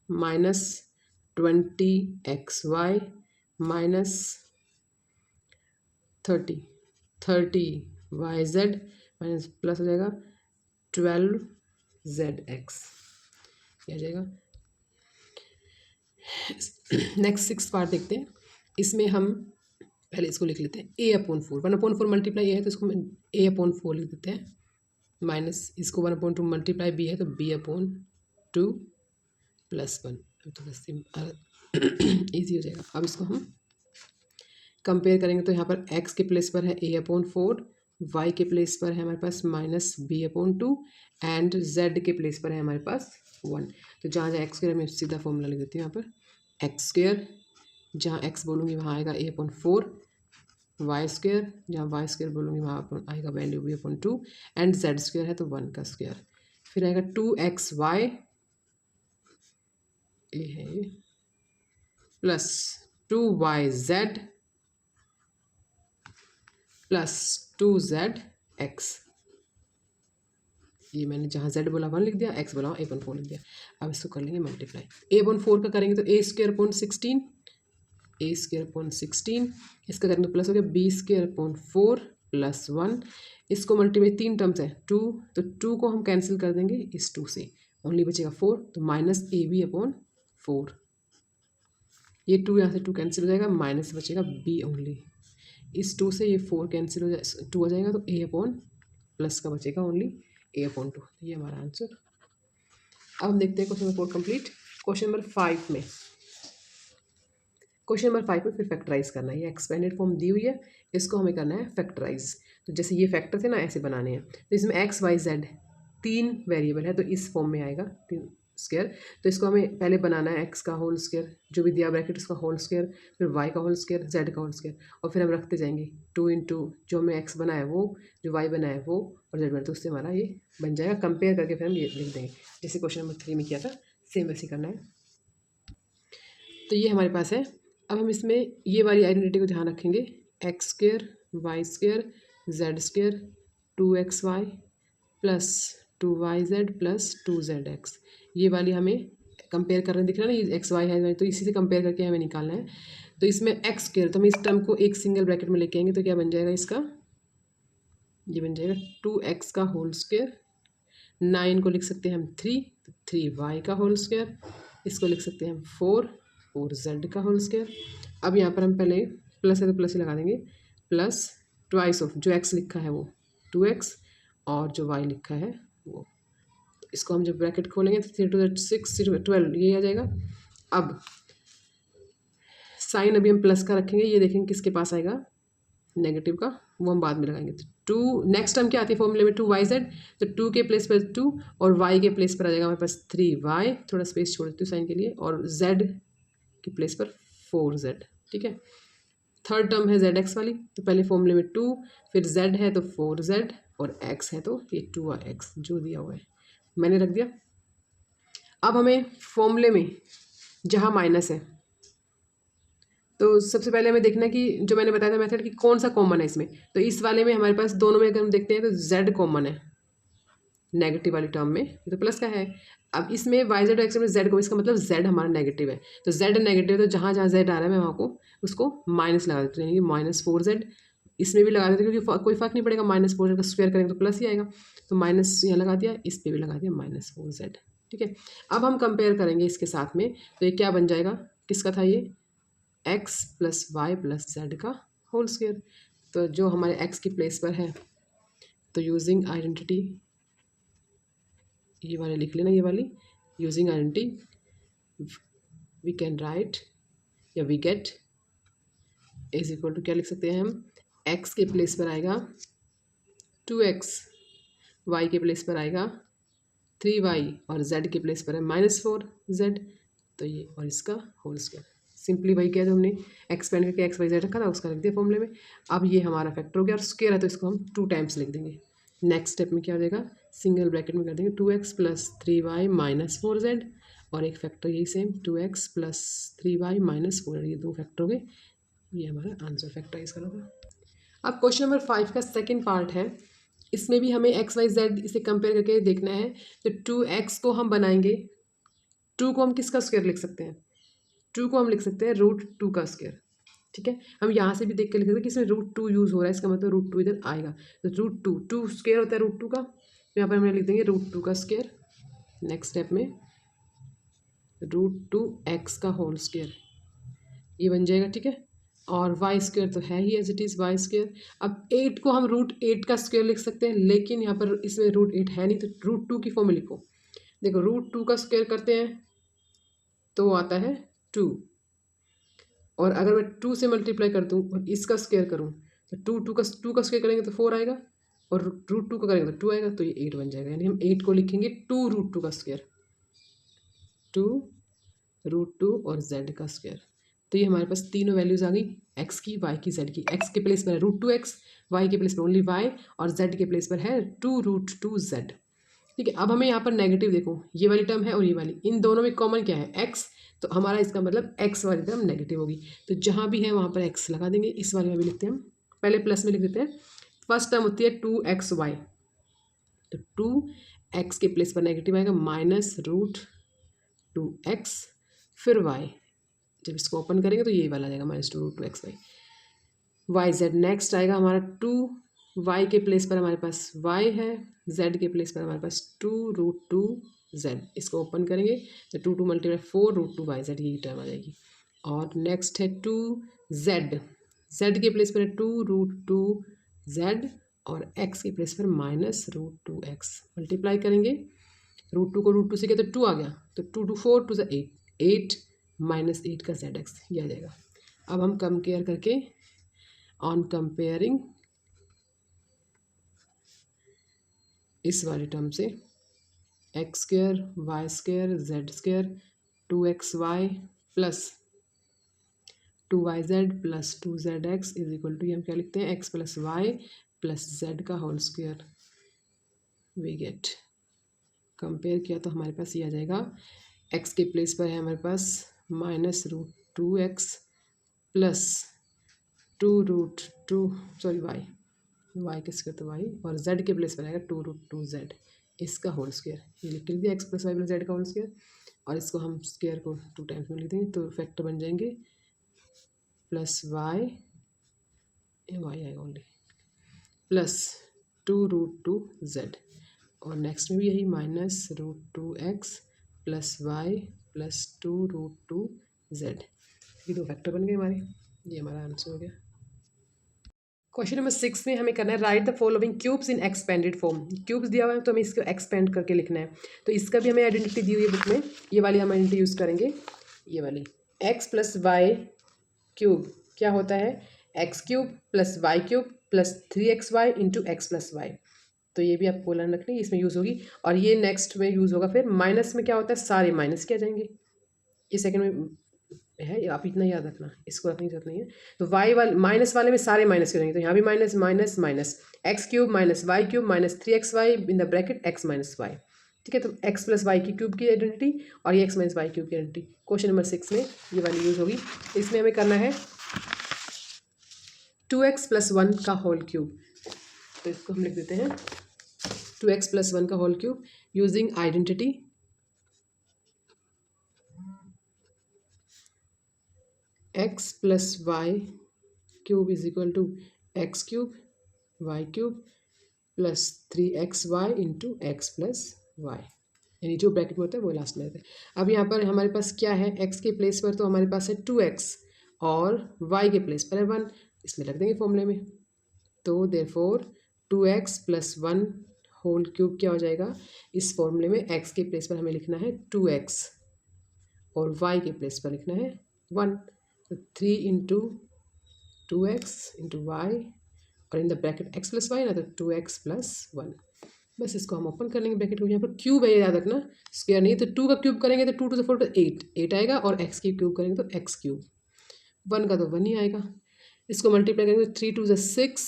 minus 20xy minus 30yz minus plus हो जाएगा 12zx, ये आ जाएगा। नेक्स्ट 6 पार्ट देखते हैं, इसमें हम पहले इसको लिख लेते हैं a/4, 1/4 मल्टीप्लाई ए है तो इसको a/4 लिख देते हैं, माइनस इसको 1/2 मल्टीप्लाई बी है तो b/2 प्लस 1, तो ईजी हो जाएगा। अब इसको हम कंपेयर करेंगे तो यहाँ पर x के प्लेस पर है a/4, y के प्लेस पर है हमारे पास माइनस b/2 एंड z के प्लेस पर है हमारे पास 1। तो जहाँ जहाँ एक्स स्क्वायर मैं सीधा फॉर्मूला लिख देती हूँ, यहाँ पर एक्स स्क्वायर जहाँ x बोलूँगी वहाँ आएगा a/4, वाई स्क्वायर जहाँ वाई स्क्वायर बोलूँगी वहाँ आएगा value b/2 and z square है तो 1 का स्क्वायर, फिर आएगा 2xy ये है प्लस 2yz प्लस 2zx। ये मैंने जहाँ z बोला 1 लिख दिया, x बोला a/4 लिख दिया। अब इसको कर लेंगे मल्टीप्लाई, a/4 का करेंगे तो a² अपॉन 16, इसका करेंगे तो प्लस हो गया b² प्लस 1, इसको मल्टीप्लाई 3 टर्म्स है 2, तो 2 को हम कैंसिल कर देंगे इस 2 से, ओनली बचेगा 4, तो माइनस ab/4, ये 2 यहाँ से 2 कैंसिल हो जाएगा, माइनस बचेगा b ओनली, इस 2 से ये 4 कैंसिल हो जाए 2 हो जाएगा, तो a/ प्लस का बचेगा ओनली a/2, ये हमारा आंसर। अब हम देखते हैं question number 4 complete. Question number 5 में फिर फैक्टराइज करना है, ये एक्सपेंडेड फॉर्म दी हुई है, इसको हमें करना है फैक्टराइज। तो जैसे ये फैक्टर थे ना ऐसे बनाने हैं, तो इसमें x y z 3 वेरिएबल है तो इस फॉर्म में आएगा 3 स्क्वायर। तो इसको हमें पहले बनाना है x का होल स्क्वायर जो भी दिया ब्रैकेट उसका होल स्क्वायर, फिर y का होल स्क्वायर, z का होल स्क्वायर, और फिर हम रखते जाएंगे 2 इंटू जो हमें x बनाया है वो, जो y बनाया है वो, और z बनाया, तो उससे हमारा ये बन जाएगा। कंपेयर करके फिर हम ये लिख देंगे जैसे क्वेश्चन नंबर 3 में किया था, सेम वैसे करना है। तो ये हमारे पास है। अब हम इसमें ये वाली आइडेंटिटी को ध्यान रखेंगे, X square Y square Z square 2xy plus 2yz plus 2zx, ये वाली हमें कंपेयर करने दिख रहा है ना, ये एक्स वाई है तो इसी से कंपेयर करके हमें निकालना है। तो इसमें एक्स स्क्वायर, तो हम इस टर्म को एक सिंगल ब्रैकेट में लेके आएंगे तो क्या बन जाएगा इसका, ये बन जाएगा 2x का होल स्क्वायर, 9 को लिख सकते हैं हम 3, तो 3y का होल स्क्वायर, इसको लिख सकते हैं हम 4z का होल स्क्वायर। अब यहाँ पर हम पहले प्लस है तो प्लस ही लगा देंगे, प्लस ट्वाइस ऑफ जो x लिखा है वो 2x और जो y लिखा है वो, तो इसको हम जब ब्रैकेट खोलेंगे तो 3 2 6 12 ये आ जाएगा। अब साइन अभी हम प्लस का रखेंगे, ये देखेंगे किसके पास आएगा नेगेटिव का, वो हम बाद में लगाएंगे। तो 2 नेक्स्ट टर्म क्या आती है फॉर्मूले में 2yz, तो 2 के प्लेस पर 2 और y के प्लेस पर आ जाएगा हमारे पास 3y, थोड़ा स्पेस छोड़ देती हूँ साइन के लिए, और z के प्लेस पर 4z, ठीक है। थर्ड टर्म है zx वाली, तो पहले फॉर्मूले में 2, फिर z है तो 4z और x है तो ये 2x जो दिया हुआ है मैंने रख दिया। अब हमें फॉर्मूले में जहाँ माइनस है तो सबसे पहले हमें देखना है कि जो मैंने बताया था मेथड कि कौन सा कॉमन है इसमें। तो इस वाले में हमारे पास दोनों में अगर हम देखते हैं तो z कॉमन है नेगेटिव वाली टर्म में, ये तो प्लस का है। अब इसमें वाई जेड एक्स में जेड को, इसका मतलब जेड हमारा नेगेटिव है। तो जेड नेगेटिव है तो जहाँ जहाँ जेड आ रहा है मैं वहाँ को उसको माइनस लगा देती हूँ, यानी -4z। इसमें भी लगा देते क्योंकि कोई फर्क नहीं पड़ेगा, -4z का स्क्वायर करेंगे तो प्लस ही आएगा। तो माइनस यहाँ लगा दिया, इस पर भी लगा दिया -4z। ठीक है, अब हम कंपेयर करेंगे इसके साथ में, तो ये क्या बन जाएगा, किसका था ये, x + y + z का होल स्क्वायर। तो जो हमारे x की प्लेस पर है, तो यूजिंग आइडेंटिटी, ये वाले लिख लेना, ये वाली using identity we can write या we get is equal to, क्या लिख सकते हैं हम, x के प्लेस पर आएगा 2x, y के प्लेस पर आएगा 3y और z के प्लेस पर है -4z। तो ये और इसका होल स्क्वायर, सिंपली वही किया जो हमने एक्सपेंड करके एक्स वाई जेड रखा था उसका रख दिया फॉर्मूले में। अब ये हमारा फैक्टर हो गया और स्क्वायर है तो इसको हम 2 टाइम्स लिख देंगे। नेक्स्ट स्टेप में क्या हो जाएगा, सिंगल ब्रैकेट में कर देंगे 2x + 3y - 4z और एक फैक्टर यही सेम 2x + 3y - 4z, ये 2 फैक्टर हो गए। ये हमारा आंसर फैक्टराइज करा था। अब क्वेश्चन नंबर 5 का सेकेंड पार्ट है, इसमें भी हमें एक्स वाई जेड इसे कंपेयर करके देखना है। तो 2x को हम बनाएंगे, 2 को हम किसका स्क्वायर लिख सकते हैं, 2 को हम लिख सकते हैं √2 का स्क्वायर। ठीक है, हम यहाँ से भी देख के लिख सकते हैं कि इसमें √2 यूज़ हो रहा है, इसका मतलब √2 इधर आएगा। तो √2, 2 स्क्वायर होता है √2 का, तो यहाँ पर हम लिख देंगे √2 का स्क्वायर। नेक्स्ट स्टेप में √2x का होल स्क्वायर, ये बन जाएगा। ठीक है, और वाई स्क्वायर तो है ही as it is y square. अब 8 को हम √8 का स्क्वायर लिख सकते हैं, लेकिन यहाँ पर इसमें √8 है नहीं, तो √2 की फॉर्म में लिखो। देखो √2 का स्क्वायर करते हैं तो आता है 2, और अगर मैं 2 से मल्टीप्लाई कर दूँ और इसका स्क्वायर करूँ तो 2 का स्क्वायर करेंगे तो 4 आएगा, और √2 का करेंगे तो 2 आएगा, तो ये 8 बन जाएगा। यानी हम 8 को लिखेंगे 2√2 का स्क्वायर, 2√2 और z का स्क्वायर। तो ये हमारे पास तीनों वैल्यूज़ आ गई, x की, y की, z की। x के प्लेस पर है √2x, y के प्लेस पर ओनली y और z के प्लेस पर है 2√2z। ठीक है, अब हमें यहाँ पर नेगेटिव देखो, ये वाली टर्म है और ये वाली, इन दोनों में कॉमन क्या है, x, तो हमारा इसका मतलब x वाली टर्म नेगेटिव होगी। तो जहाँ भी है वहाँ पर x लगा देंगे। इस वाले में भी लिखते हैं हम, पहले प्लस में लिख देते हैं। फर्स्ट टर्म होती है 2xy, तो 2x के प्लेस पर नेगेटिव आएगा -√2x, फिर y, जब इसको ओपन करेंगे तो ये वाला आ जाएगा -2√2xy। वाई जेड नेक्स्ट आएगा हमारा 2, y के प्लेस पर हमारे पास y है, z के प्लेस पर हमारे पास 2√2z, इसको ओपन करेंगे तो 2 × 4√2yz, ये टर्म आ जाएगी। और नेक्स्ट है 2z, z के प्लेस पर है 2√2z और x के प्लेस पर -√2x, मल्टीप्लाई करेंगे, √2 को √2 से किया तो 2 आ गया, तो 2 × 4 = 8, 8 - 8 का zx, ये आ जाएगा। अब हम कंपेयर करके, ऑन कंपेयरिंग इस वाली टर्म से x² y² z² 2xy + 2yz + 2zx is equal to, हम क्या लिखते हैं, x + y + z का whole square. We get, compare किया तो हमारे पास ये आ जाएगा, x के प्लेस पर है हमारे पास -√2x + 2√2, सॉरी y के स्क्वायर तो y, और z के प्लेस पर आएगा 2√2z, इसका होल स्क्वायर। ये लिख दिया x + y + z का होल स्क्वायर, और इसको हम स्क्वायर को 2 टाइम्स में लिख देंगे तो फैक्टर बन जाएंगे +y, y आएगा ओनली, +2√2z, और नेक्स्ट में भी यही -√2x + y + 2√2z, ये 2 फैक्टर बन गए हमारे। ये हमारा आंसर हो गया। क्वेश्चन नंबर 6 में हमें करना है, right the following cubes in expanded form. Cubes दिया हुआ है तो हमें इसको एक्सपेंड करके लिखना है। तो इसका भी हमें आइडेंटिटी दी हुई है बुक में, ये वाली हम आइडेंटिटी यूज़ करेंगे, ये वाली x + y³ क्या होता है, x³ + y³ + 3xy × x + y। तो ये भी आपको ध्यान रखनी है, इसमें यूज़ होगी। और ये नेक्स्ट में यूज़ होगा, फिर माइनस में क्या होता है, सारे माइनस किया जाएंगे, ये सेकंड में है, आप इतना याद रखना, इसको रखने की जरूरत नहीं है। तो y वाले माइनस वाले में सारे माइनस करेंगे, तो यहाँ भी minus minus minus, x³ - y³ - 3xy in the bracket x - y। ठीक है, तो x प्लस वाई की क्यूब की आइडेंटिटी और ये x माइनस वाई क्यूब की आइडेंटिटी क्वेश्चन नंबर 6 में ये वाली यूज होगी। इसमें हमें करना है 2x प्लस 1 का होल क्यूब। तो इसको हम लिख देते हैं 2x प्लस 1 का whole cube using identity x plus Y cube is equal to X cube Y cube plus 3xy into X plus Y, यानी जो ब्रैकेट में होता है वो लास्ट में रहता है। अब यहाँ पर हमारे पास क्या है, x के प्लेस पर तो हमारे पास है 2x और y के प्लेस पर है 1, इसमें रख देंगे फॉर्मूले में। तो therefore 2x plus 1 whole cube क्या हो जाएगा, इस फॉर्मूले में x के प्लेस पर हमें लिखना है 2x और y के प्लेस पर लिखना है 1, तो 3 इंटू 2x इंटू वाई और in the bracket x plus Y ना, तो 2x प्लस 1। बस इसको हम ओपन कर लेंगे ब्रैकेट को। यहाँ पर क्यूब है याद रखना, स्क्वायर नहीं। तो 2 का क्यूब करेंगे तो 2 टू द 4 8 आएगा और x की क्यूब करेंगे तो x क्यूब, 1 का तो 1 ही आएगा। इसको मल्टीप्लाई करेंगे तो 3 टू द 6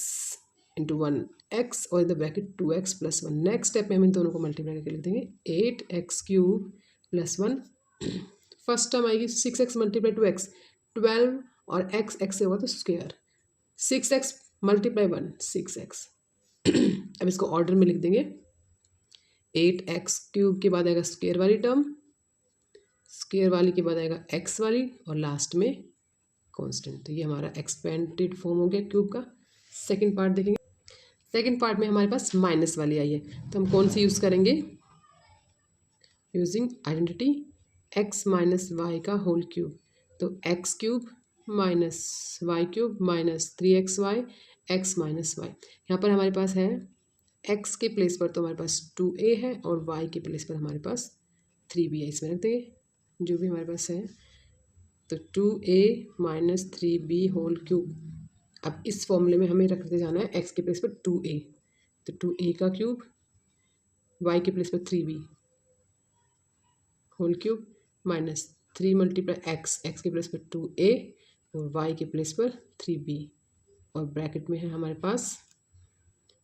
इंटू 1 x और in the bracket 2x plus 1। Next step में हम इन दोनों को मल्टीप्लाई करके लिख देंगे 8x cube plus 1। First term आएगी 6x मल्टीप्लाई 2x 12 और x से होगा तो स्क्वायर 6x मल्टीप्लाई 1 6x। अब इसको ऑर्डर में लिख देंगे 8x क्यूब के बाद आएगा स्क्वायर वाली टर्म, स्क्वायर वाली के बाद आएगा x वाली और लास्ट में कांस्टेंट। तो ये हमारा एक्सपेंडेड फॉर्म हो गया क्यूब का। सेकंड पार्ट देखेंगे। सेकंड पार्ट में हमारे पास माइनस वाली आई है, तो हम कौन सी यूज़ करेंगे, using identity x minus Y का होल क्यूब। तो x cube minus Y cube minus 3xy x minus Y. यहाँ पर हमारे पास है x के प्लेस पर तो हमारे पास 2a है और y के प्लेस पर हमारे पास 3b है, इसमें रख देंगे जो भी हमारे पास है। तो 2a minus 3b whole cube. अब इस फॉर्मूले में हमें रखते जाना है x के प्लेस पर 2a, तो 2a का क्यूब y के प्लेस पर 3b whole cube minus 3 multiply x के प्लेस पर 2a और y के प्लेस पर 3b और ब्रैकेट में है हमारे पास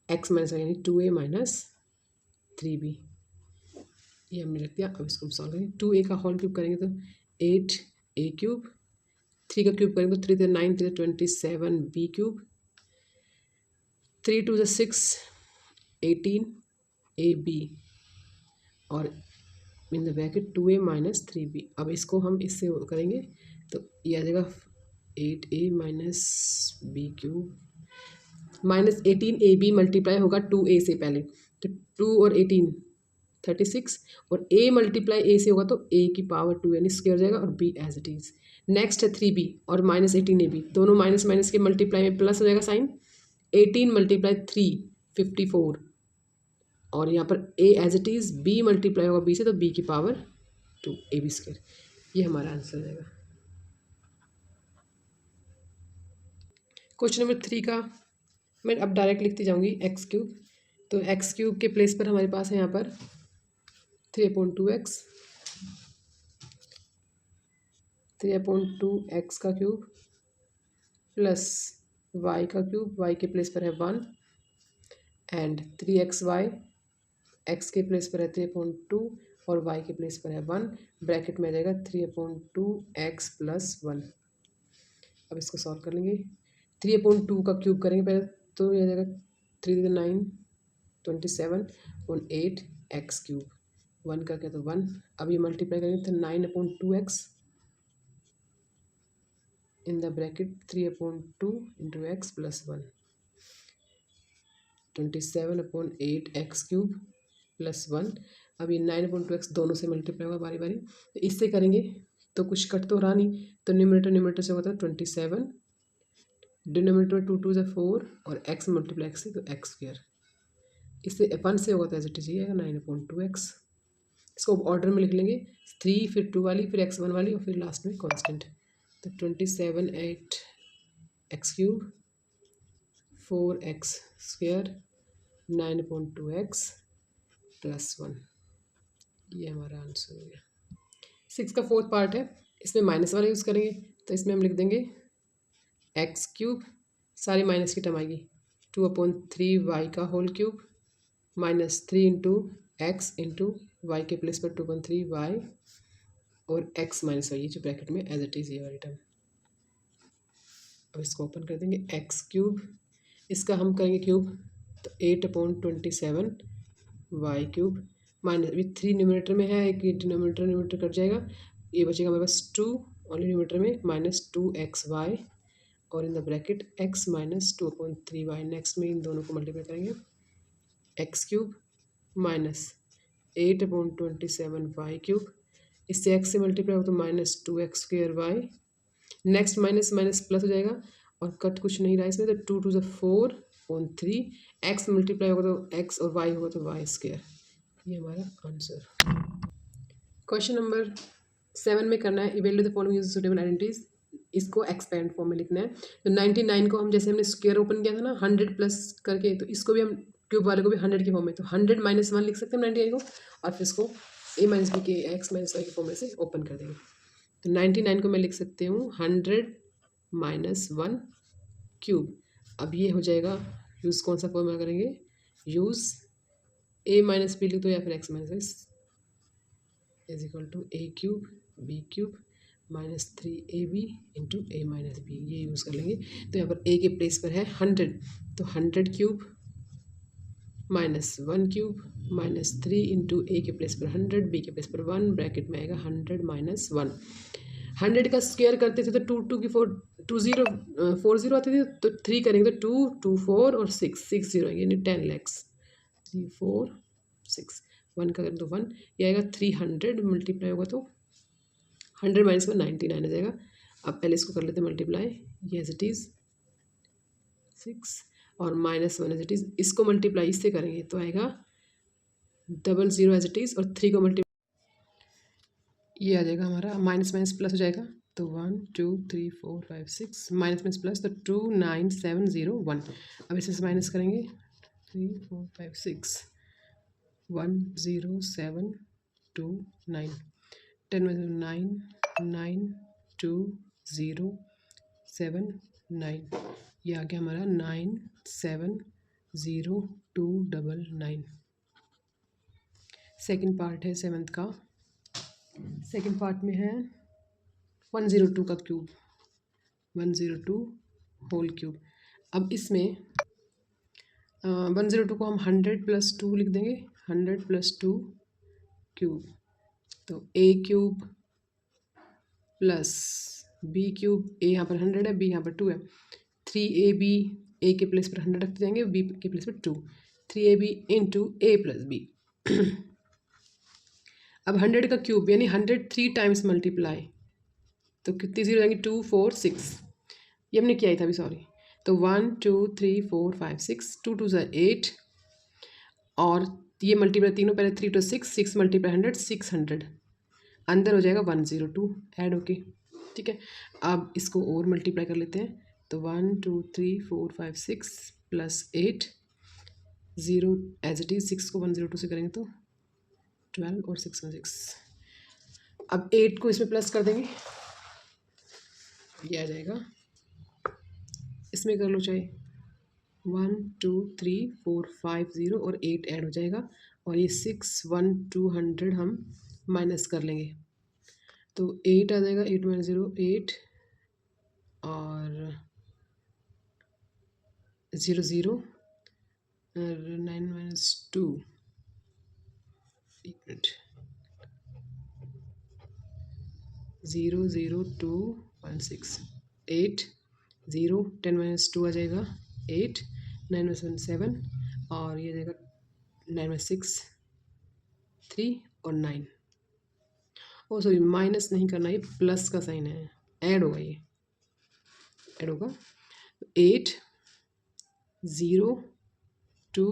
x माइनस यानी 2a माइनस 3b, ये हमने रख दिया। अब इसको हम सॉल्व करेंगे। 2a का होल क्यूब करेंगे तो 8a क्यूब, 3 का क्यूब करेंगे तो 3 to 9 3 27 b cube, 3 to 6 18 ab और in the bracket 2a minus 3b। अब इसको हम इससे करेंगे तो ये आ जाएगा 8a minus b cube minus 18ab multiply होगा 2a से पहले, तो 2 और 18 36 और a मल्टीप्लाई a से होगा तो a की पावर 2 यानी स्क्वायर जाएगा और b as it is. Next है 3b और माइनस 18ab, दोनों माइनस माइनस के मल्टीप्लाई में प्लस हो जाएगा साइन। 18 मल्टीप्लाई 3 54 और यहाँ पर a as it is, b multiply होगा b से तो b की पावर 2 ab स्क्वायर। ये हमारा आंसर हो जाएगा। क्वेश्चन नंबर 3 का मैं अब डायरेक्ट लिखती जाऊंगी एक्स क्यूब। तो एक्स क्यूब के प्लेस पर हमारे पास है यहाँ पर 3/2x, 3/2x का क्यूब प्लस y का क्यूब, y के प्लेस पर है 1 एंड 3xy, x के प्लेस पर है 3/2 और y के प्लेस पर है 1, ब्रैकेट में आ जाएगा 3/2x प्लस 1। अब इसको सॉल्व कर लेंगे। 3/2 का क्यूब करेंगे पहले तो ये आ जाएगा 3 to 9 27 और 8 एक्स क्यूब, 1 का क्या तो 1। अब ये मल्टीप्लाई करेंगे तो 9/2x in the bracket 3/2 into X plus 1, 27/8 x cube plus 1। अब ये 9/2x दोनों से मल्टीप्लाई होगा बारी बारी, तो इससे करेंगे तो कुछ कट तो रहा नहीं, तो न्यूमरेटर से होता है 27, डिनोमिनेटर में 2 2 से 4 और x मल्टीप्लाई x से तो एक्स स्क्वायर, इससे 1 से होगा तो एज इट इज आएगा 9/2x। इसको ऑर्डर में लिख लेंगे 3 फिर 2 वाली फिर x1 वाली और फिर लास्ट में कांस्टेंट। तो 27/8 x cube 4x square 9/2x plus 1, ये हमारा आंसर हो गया। 6 का फोर्थ पार्ट है, इसमें माइनस वाला यूज़ करेंगे तो इसमें हम लिख देंगे एक्स क्यूब, सारी माइनस की टर्म आएगी 2/3 y का whole cube minus 3 into X into Y के प्लेस पर 2.3 वाई और एक्स माइनस वाई, ये जो ब्रैकेट में एज इट इज़ ये वाली टर्म। अब इसको ओपन कर देंगे, एक्स क्यूब, इसका हम करेंगे क्यूब, तो 8/27 वाई क्यूब माइनस, अभी 3 न्यूमरेटर में है, एक डिनोमिनेटर कट जाएगा, ये बचेगा हमारे पास 2 ओनली न्यूमरेटर में, -2xy और in the bracket x minus 2/3y। Next में इन दोनों को मल्टीप्लाई करेंगे, X cube minus 8/27 Y cube, इससे x से मल्टीप्लाई हो तो -2x²y, next minus minus plus हो जाएगा और कट कुछ नहीं रहा इसमें, तो 2 × 4/3, x मल्टीप्लाई होगा तो x और y होगा तो y²। ये हमारा आंसर। क्वेश्चन नंबर 7 में करना है, इवेल्यू द फॉलोइंग सुटेबल आइडेंटिटीज, इसको एक्सपेंड फॉर्म में लिखना है। तो 99 को हम जैसे हमने स्क्वायर ओपन किया था ना 100 प्लस करके, तो इसको भी हम क्यूब वाले को भी 100 के फॉर्म में, तो 100 - 1 लिख सकते हैं 99 को, और फिर इसको a - b के x - y के फॉर्म में से ओपन कर देंगे। तो 99 को मैं लिख सकती हूँ 100 - 1 क्यूब। अब ये हो जाएगा, यूज़ कौन सा फॉर्मूला करेंगे, यूज़ a - b लिख दो या फिर x - y is equal to a cube b cube -3ab into a minus B, ये यूज़ कर लेंगे। तो यहाँ पर a के प्लेस पर है 100, तो 100 क्यूब -1 क्यूब -3 इंटू a के प्लेस पर 100, b के प्लेस पर 1, ब्रैकेट में आएगा 100 - 1। 100 का स्क्वायर करते थे तो 2 2 की 4 20 40 आते थे, तो 3 करेंगे तो 2 2 4 और 6 6 0 यानी 10 lakhs, 3 4 6, 1 का करें तो 1, ये आएगा 300, मल्टीप्लाई होगा तो 100 - 1 99 आ जाएगा। अब पहले इसको कर लेते हैं मल्टीप्लाई, ये एज इट इज़ 6 और -1 एज इट इज़, इसको मल्टीप्लाई इससे करेंगे तो आएगा 00 एज इट इज़, और 3 को मल्टीप्लाई ये आ जाएगा हमारा, माइनस माइनस प्लस हो जाएगा, तो 1 2 3 4 5 6, माइनस माइनस प्लस, तो 2 9 7 0 1। अब इसे माइनस करेंगे 3 4 5 6 1 0 7 2 9, 10 में 9 9 2 0 7 9, ये आ गया हमारा 9 7 0 2 9। सेकेंड पार्ट है 7th का, सेकेंड पार्ट में है 102 का क्यूब, 102 होल क्यूब। अब इसमें 102 को हम 100 + 2 लिख देंगे, 100 + 2 क्यूब, तो a cube plus b cube, a यहाँ पर 100 है, b यहाँ पर 2 है, 3ab, a के प्लेस पर 100 रखते जाएंगे, b के प्लेस पर 2, 3ab इंटू a + b। अब 100 का क्यूब यानी 100 3 टाइम्स मल्टीप्लाई, तो कितनी जीरो जाएंगी, 2 4 6, ये हमने किया ही था अभी, सॉरी। तो 1 2 3 4 5 6, 2 2 8, और ये मल्टीप्लाई तीनों पहले 3 2 6, 6 × 100 600, अंदर हो जाएगा 102 ऐड होके, ठीक है। अब इसको और मल्टीप्लाई कर लेते हैं, तो 1 2 3 4 5 6 प्लस 8 0 एज इट इज़, 6 को 102 से करेंगे तो 12 और 6 में 6। अब 8 को इसमें प्लस कर देंगे, ये आ जाएगा, इसमें कर लो चाहे 1 2 3 4 5 0 और 8 ऐड हो जाएगा, और ये 6 1 200 हम माइनस कर लेंगे, तो 8 आ जाएगा, 8 - 0 8, और 0 0 और 9 - 2, एक मिनट, 0 0 2 1 6 8 0 10 - 2 आ जाएगा 8, 9 - 1 7, और ये आ जाएगा 9 - 6 3 और 9। ओ सॉरी, माइनस नहीं करना, ये प्लस का साइन है, ऐड होगा, ये ऐड होगा, 8 0 2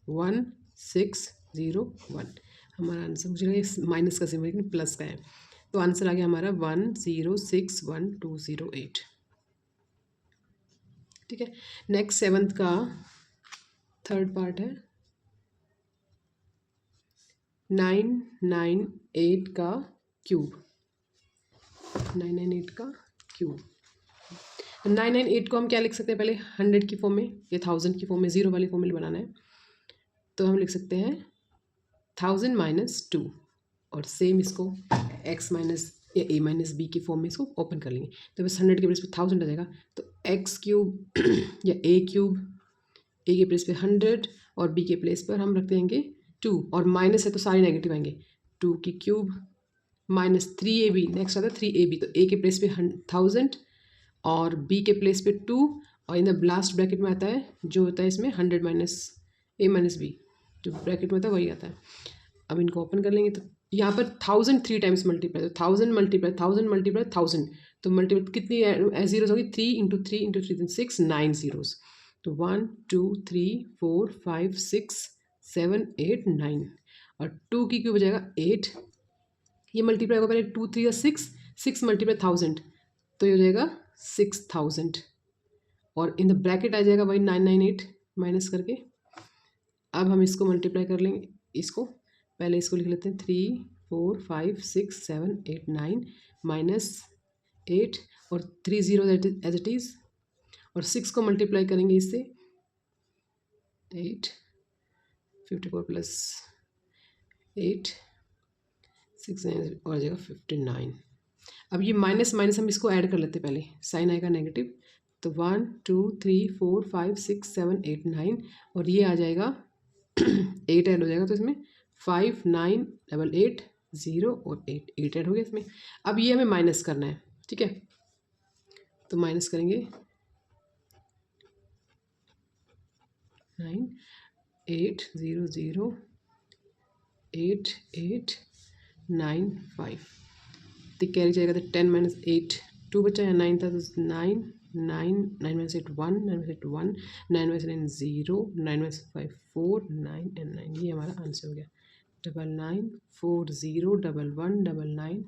1 6 0 1, हमारा आंसर, मुझे लगा माइनस का सिंबल लेकिन प्लस का है, तो आंसर आ गया हमारा 1 0 6 1 2 0 8, ठीक है। नेक्स्ट 7th का थर्ड पार्ट है 998 का क्यूब, 998 का क्यूब। 998 को हम क्या लिख सकते हैं, पहले 100 की फॉर्म में या 1000 की फॉर्म में, जीरो वाली फॉर्म में बनाना है, तो हम लिख सकते हैं 1000 माइनस 2 और सेम इसको x माइनस या a माइनस बी के फॉर्म में इसको ओपन कर लेंगे। तो बस 100 के प्लेस पे 1000 आ जाएगा, तो x क्यूब या a क्यूब, a के प्लेस पे 100 और b के प्लेस पर हम रख देंगे 2 और माइनस है तो सारे नेगेटिव आएंगे, 2 की क्यूब माइनस 3ab, नेक्स्ट आता है 3ab, तो a के प्लेस पे 1000 और b के प्लेस पे 2 और इन द लास्ट ब्रैकेट में आता है जो होता है इसमें 100 माइनस a माइनस b, जो ब्रैकेट में होता है वही आता है। अब इनको ओपन कर लेंगे तो यहाँ पर 1000 3 टाइम्स मल्टीप्लाई, तो 1000 मल्टीप्लाई 1000 मल्टीप्लाई 1000, तो मल्टीप्लाई कितनी जीरोज होगी, 3 इंटू 3 इंटू 3 6, 9 जीरोज, तो 1 2 3 4 5 6 7 8 9 और 2 की क्यूब हो जाएगा 8, ये मल्टीप्लाई होगा पहले 2 3 या 6 मल्टीप्लाई 1000, तो ये हो जाएगा 6000 और इन द ब्रैकेट आ जाएगा वही 998 माइनस करके। अब हम इसको मल्टीप्लाई कर लेंगे, इसको पहले इसको लिख लेते हैं 3 4 5 6 7 8 9 माइनस 8 और 3 जीरो एज इट इज़ और 6 को मल्टीप्लाई करेंगे इससे 8 54 प्लस 8 6 और आ जाएगा 59। अब ये माइनस माइनस हम इसको ऐड कर लेते हैं, पहले साइन आएगा नेगेटिव, तो 1 2 3 4 5 6 7 8 9 और ये आ जाएगा 8 ऐड हो जाएगा, तो इसमें 5 9 8 8 0 और 8 ऐड हो गया इसमें। अब ये हमें माइनस करना है, ठीक है, तो माइनस करेंगे 9 8 0 0 8 8 9 5, तो कैरी जाएगा, तो 10 माइनस 8 2 बचा या 9 था, तो 9 9 9 minus 8 1 9 minus 8 1 9 minus 9 0 9 minus 5 4 9 and 9, ये हमारा आंसर हो गया। 99 40 11 99